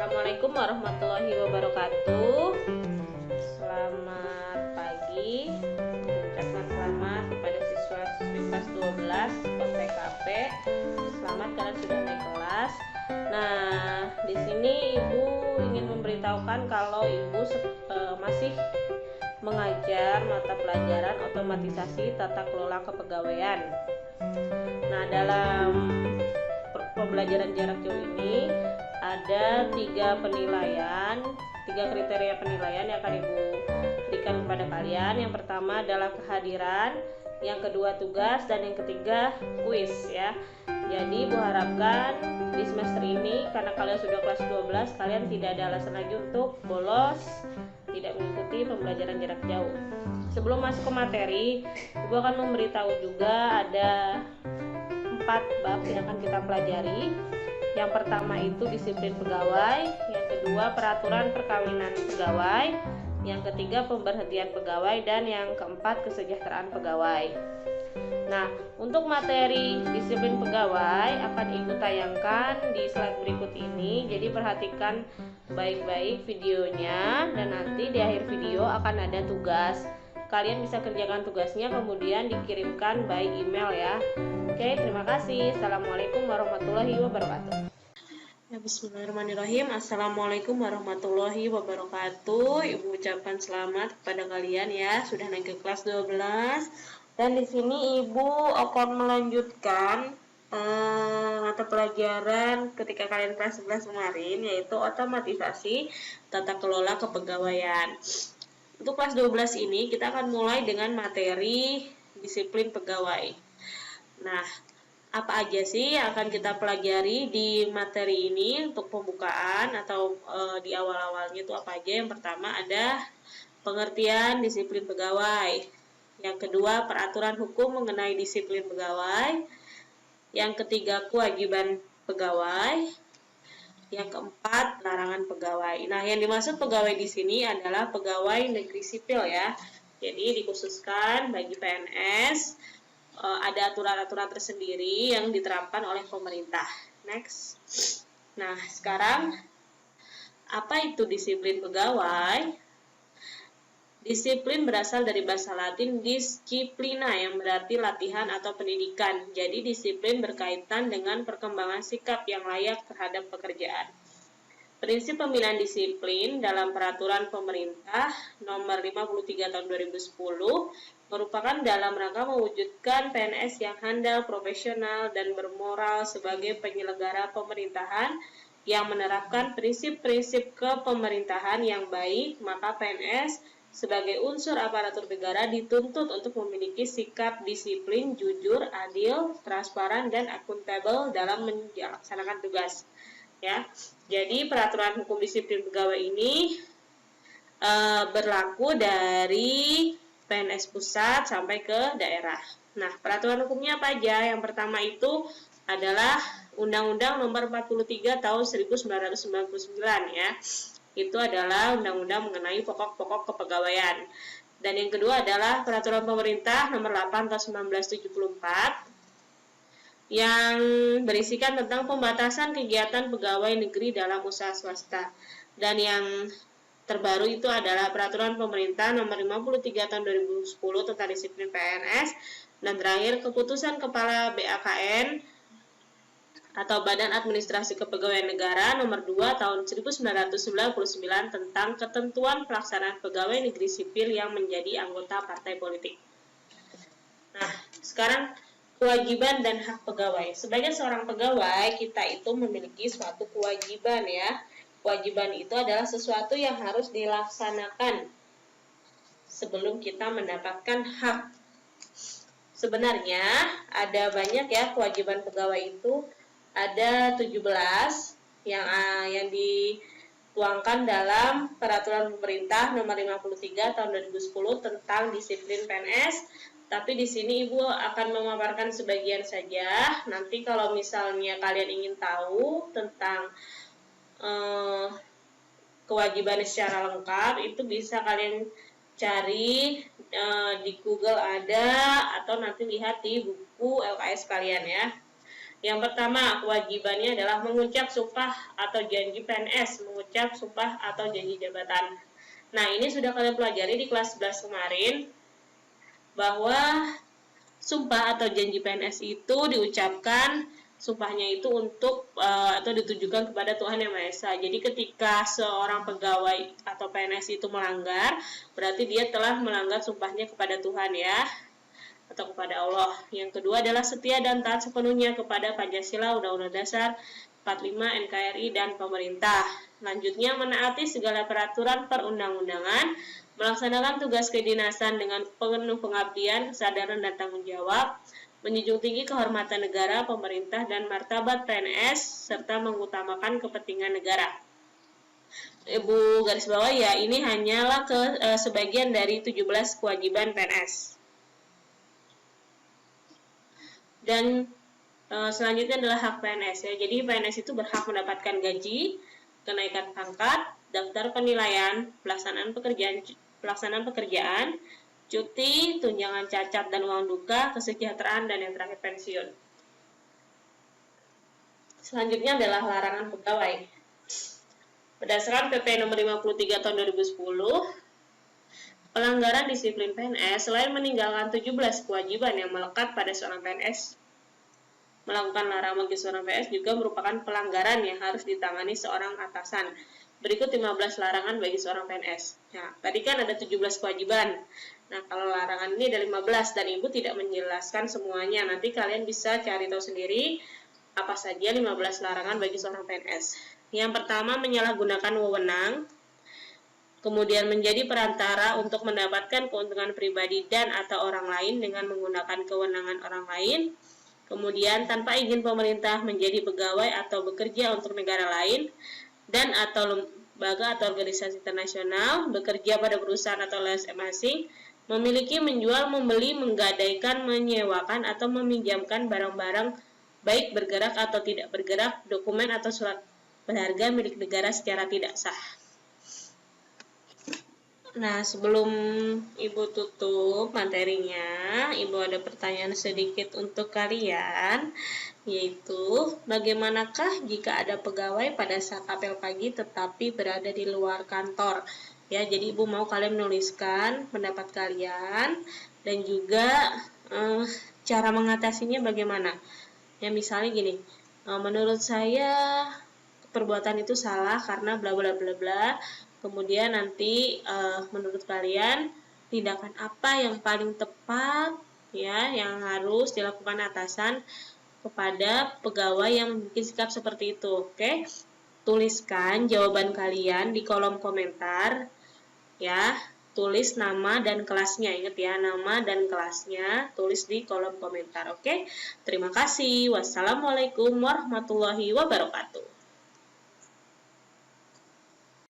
Assalamualaikum warahmatullahi wabarakatuh. Selamat pagi. Ucapkan selamat kepada siswa-siswi kelas 12 PKP. Selamat kalian sudah naik kelas. Nah, di sini Ibu ingin memberitahukan kalau Ibu masih mengajar mata pelajaran otomatisasi tata kelola kepegawaian. Nah, dalam pembelajaran jarak jauh ini ada tiga kriteria penilaian yang akan Ibu berikan kepada kalian. Yang pertama adalah kehadiran, yang kedua tugas, dan yang ketiga kuis ya. Jadi Ibu harapkan di semester ini karena kalian sudah kelas 12, kalian tidak ada alasan lagi untuk bolos, tidak mengikuti pembelajaran jarak jauh. Sebelum masuk ke materi, Ibu akan memberitahu juga ada 4 bab yang akan kita pelajari. Yang pertama itu disiplin pegawai, yang kedua peraturan perkawinan pegawai, yang ketiga pemberhentian pegawai, dan yang keempat kesejahteraan pegawai. Nah, untuk materi disiplin pegawai akan Ibu tayangkan di slide berikut ini. Jadi perhatikan baik-baik videonya, dan nanti di akhir video akan ada tugas. Kalian bisa kerjakan tugasnya kemudian dikirimkan by email ya. Oke, terima kasih. Assalamualaikum warahmatullahi wabarakatuh. Ya, bismillahirrahmanirrahim. Assalamualaikum warahmatullahi wabarakatuh. Ibu ucapkan selamat kepada kalian ya, sudah naik ke kelas 12. Dan di sini Ibu akan melanjutkan mata pelajaran ketika kalian kelas 11 kemarin, yaitu otomatisasi tata kelola kepegawaian. Untuk kelas 12 ini kita akan mulai dengan materi disiplin pegawai. Nah, apa aja sih yang akan kita pelajari di materi ini untuk pembukaan atau di awal-awalnya itu apa aja? Yang pertama ada pengertian disiplin pegawai. Yang kedua, peraturan hukum mengenai disiplin pegawai. Yang ketiga, kewajiban pegawai. Yang keempat, larangan pegawai. Nah, yang dimaksud pegawai di sini adalah pegawai negeri sipil ya. Jadi dikhususkan bagi PNS, ada aturan-aturan tersendiri yang diterapkan oleh pemerintah. Next. Nah, sekarang apa itu disiplin pegawai? Disiplin berasal dari bahasa Latin disciplina yang berarti latihan atau pendidikan. Jadi disiplin berkaitan dengan perkembangan sikap yang layak terhadap pekerjaan. Prinsip pemilihan disiplin dalam peraturan pemerintah nomor 53 tahun 2010 merupakan dalam rangka mewujudkan PNS yang handal, profesional, dan bermoral sebagai penyelenggara pemerintahan yang menerapkan prinsip-prinsip kepemerintahan yang baik. Maka PNS sebagai unsur aparatur negara dituntut untuk memiliki sikap disiplin, jujur, adil, transparan, dan akuntabel dalam melaksanakan tugas. Ya, jadi peraturan hukum disiplin pegawai ini berlaku dari PNS pusat sampai ke daerah. Nah, peraturan hukumnya apa aja? Yang pertama itu adalah Undang-Undang Nomor 43 Tahun 1999 ya. Itu adalah undang-undang mengenai pokok-pokok kepegawaian. Dan yang kedua adalah Peraturan Pemerintah Nomor 8 Tahun 1974 yang berisikan tentang pembatasan kegiatan pegawai negeri dalam usaha swasta. Dan yang terbaru itu adalah Peraturan Pemerintah Nomor 53 Tahun 2010 tentang disiplin PNS. Dan terakhir, Keputusan Kepala BAKN atau Badan Administrasi Kepegawaian Negara Nomor 2 Tahun 1999 tentang ketentuan pelaksanaan pegawai negeri sipil yang menjadi anggota partai politik. Nah, sekarang kewajiban dan hak pegawai. Sebagai seorang pegawai, kita itu memiliki suatu kewajiban ya. Kewajiban itu adalah sesuatu yang harus dilaksanakan sebelum kita mendapatkan hak. Sebenarnya ada banyak ya kewajiban pegawai itu. Ada 17 yang dituangkan dalam Peraturan Pemerintah Nomor 53 Tahun 2010 tentang disiplin PNS. Tapi di sini Ibu akan memaparkan sebagian saja. Nanti kalau misalnya kalian ingin tahu tentang kewajiban secara lengkap, itu bisa kalian cari di Google ada, atau nanti lihat di buku LKS kalian ya. Yang pertama, kewajibannya adalah mengucap sumpah atau janji PNS, mengucap sumpah atau janji jabatan. Nah, ini sudah kalian pelajari di kelas 11 kemarin, bahwa sumpah atau janji PNS itu diucapkan, sumpahnya itu untuk atau ditujukan kepada Tuhan Yang Maha Esa. Jadi ketika seorang pegawai atau PNS itu melanggar, berarti dia telah melanggar sumpahnya kepada Tuhan ya, atau kepada Allah. Yang kedua adalah setia dan taat sepenuhnya kepada Pancasila, Undang-Undang Dasar 45, NKRI, dan pemerintah. Selanjutnya, menaati segala peraturan perundang-undangan, melaksanakan tugas kedinasan dengan penuh pengabdian, kesadaran, dan tanggung jawab, menjunjung tinggi kehormatan negara, pemerintah, dan martabat PNS, serta mengutamakan kepentingan negara. Ibu garis bawah ya, ini hanyalah sebagian dari 17 kewajiban PNS. Dan selanjutnya adalah hak PNS ya. Jadi PNS itu berhak mendapatkan gaji, kenaikan pangkat, daftar penilaian, pelaksanaan pekerjaan, cuti, tunjangan cacat dan uang duka, kesejahteraan, dan yang terakhir pensiun. Selanjutnya adalah larangan pegawai. Berdasarkan PP nomor 53 tahun 2010, pelanggaran disiplin PNS selain meninggalkan 17 kewajiban yang melekat pada seorang PNS, melakukan larangan bagi seorang PNS juga merupakan pelanggaran yang harus ditangani seorang atasan. Berikut 15 larangan bagi seorang PNS. Nah, tadi kan ada 17 kewajiban. Nah, kalau larangan ini ada 15 dan Ibu tidak menjelaskan semuanya. Nanti kalian bisa cari tahu sendiri apa saja 15 larangan bagi seorang PNS. Yang pertama, menyalahgunakan wewenang. Kemudian menjadi perantara untuk mendapatkan keuntungan pribadi dan atau orang lain dengan menggunakan kewenangan orang lain. Kemudian tanpa izin pemerintah menjadi pegawai atau bekerja untuk negara lain dan atau lembaga atau organisasi internasional, bekerja pada perusahaan atau LSM asing, memiliki, menjual, membeli, menggadaikan, menyewakan atau meminjamkan barang-barang baik bergerak atau tidak bergerak, dokumen atau surat berharga milik negara secara tidak sah. Nah, sebelum Ibu tutup materinya, Ibu ada pertanyaan sedikit untuk kalian, yaitu bagaimanakah jika ada pegawai pada saat apel pagi tetapi berada di luar kantor? Ya, jadi Ibu mau kalian menuliskan pendapat kalian dan juga cara mengatasinya bagaimana. Ya, misalnya gini, menurut saya perbuatan itu salah karena bla bla bla bla. Kemudian nanti menurut kalian tindakan apa yang paling tepat ya yang harus dilakukan atasan kepada pegawai yang memiliki sikap seperti itu. Oke. Tuliskan jawaban kalian di kolom komentar ya. Tulis nama dan kelasnya. Ingat ya, nama dan kelasnya tulis di kolom komentar. Oke. Terima kasih. Wassalamualaikum warahmatullahi wabarakatuh.